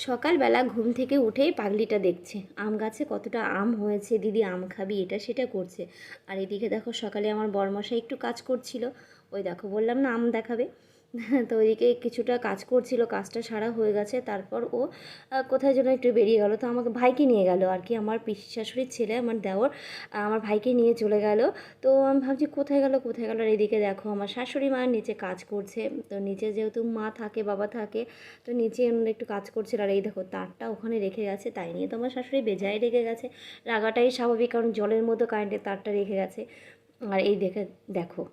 সকালবেলা ঘুম থেকে উঠেই পাগলিটা দেখছে আম গাছে কতটা আম হয়েছে, দিদি আম খাবি, এটা সেটা করছে। আর এদিকে দেখো সকালে আমার বরমশাই একটু কাজ করছিল, ওই দেখো বললাম না আম দেখাবে। তো ওইদিকে কিছুটা কাজ করছিল, কাজটা সারা হয়ে গেছে। তারপর ও কোথায় যেন একটু বেরিয়ে গেল, তো আমাকে ভাইকে নিয়ে গেল আর কি, আমার পিসি শাশুড়ির ছেলে আমার দেওর আমার ভাইকে নিয়ে চলে গেল। তো আমি ভাবছি কোথায় গেল কোথায় গেল, আর এদিকে দেখো আমার শাশুড়ি মা নিচে কাজ করছে। তো নিচে যেহেতু মা থাকে বাবা থাকে, তো নিচে ওনারা একটু কাজ করছিল। আর এই দেখো তারটা ওখানে রেখে গেছে, তাই নিয়ে তো আমার শাশুড়ি বেজায় রেখে গেছে। রাগাটাই স্বাভাবিক, কারণ জলের মধ্যে কারেন্টের তারটা রেখে গেছে। আর এই দেখো,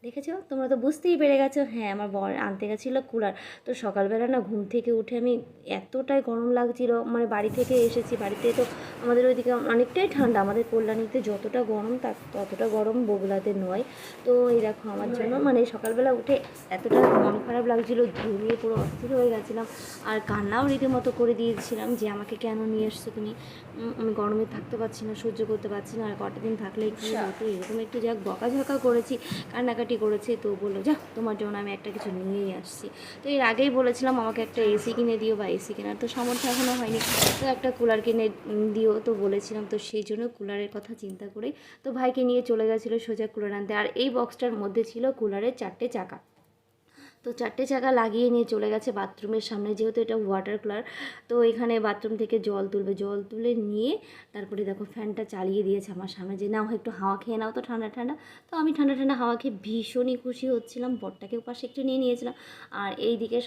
দেখেছো তোমরা তো বুঝতেই পেরে গেছো। হ্যাঁ, আমার বর আনতে গেছিলো কুলার। তো সকালবেলা না ঘুম থেকে উঠে আমি এতটাই গরম লাগছিলো, মানে বাড়ি থেকে এসেছি, বাড়িতে তো আমাদের ওইদিকে অনেকটাই ঠান্ডা, আমাদের কল্যাণীতে যতটা গরম তার ততটা গরম বগুড়াতে নয়। তো এই দেখো আমার জন্য মানে সকালবেলা উঠে এতটা মন খারাপ লাগছিলো, ঘুমিয়ে পুরো অস্থির হয়ে গেছিলাম। আর কান্নাও রীতিমতো করে দিয়েছিলাম যে আমাকে কেন নিয়ে এসছো তুমি, আমি গরমে থাকতে পারছি না, সহ্য করতে পারছি না, আর কটা দিন থাকলে কী হতো, এরকম একটু যাক বকাঝকা করেছি, কান্নাকাটি করেছে। তো বললো যা তোমার জন্য আমি একটা কিছু নিয়েই আসছি। তো এর আগেই বলেছিলাম আমাকে একটা এসি কিনে দিও, বা এসি কেনার তো সামর্থ্য এখনও হয়নি, তো একটা কুলার কিনে দিও তো বলেছিলাম। তো সেই জন্য কুলারের কথা চিন্তা করেই তো ভাইকে নিয়ে চলে গেছিলো সোজা কুলার আনতে। আর এই বক্সটার মধ্যে ছিল কুলারের 4টে চাকা। তো 4টে চাকা লাগিয়ে নিয়ে চলে গেছে বাথরুমের সামনে, যেহেতু এটা ওয়াটার কুলার। তো এখানে বাথরুম থেকে জল তুলবে, জল তুলে নিয়ে তারপরে দেখো ফ্যানটা চালিয়ে দিয়েছে আমার সামনে, যে নাও একটু হাওয়া খেয়ে নাও তো ঠান্ডা ঠান্ডা। তো আমি ঠান্ডা ঠান্ডা হাওয়া খেয়ে ভীষণই খুশি হচ্ছিলাম, বরটাকেও পাশে একটু নিয়ে নিয়েছিলাম। আর এই দিকে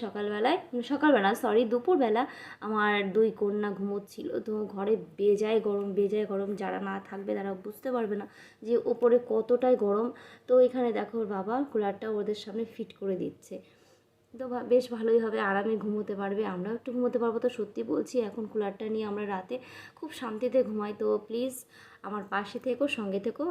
সকালবেলা সরি দুপুরবেলা আমার 2 কন্যা ঘুমোচ্ছিল। তো ঘরে বেজায় গরম বেজায় গরম, যারা না থাকবে তারা বুঝতে পারবে না যে ওপরে কতটাই গরম। তো এখানে দেখো ওর বাবা কুলারটা ওদের সামনে ফিট করে দিচ্ছে। তো বেশ ভালোই হবে, আরামে ঘুমোতে পারবে, আমরাও একটু ঘুমোতে পারবো। তো সত্যি বলছি এখন কুলারটা নিয়ে আমরা রাতে খুব শান্তিতে ঘুমাই। তো প্লিজ আমার পাশে থেকো, সঙ্গে থেকো।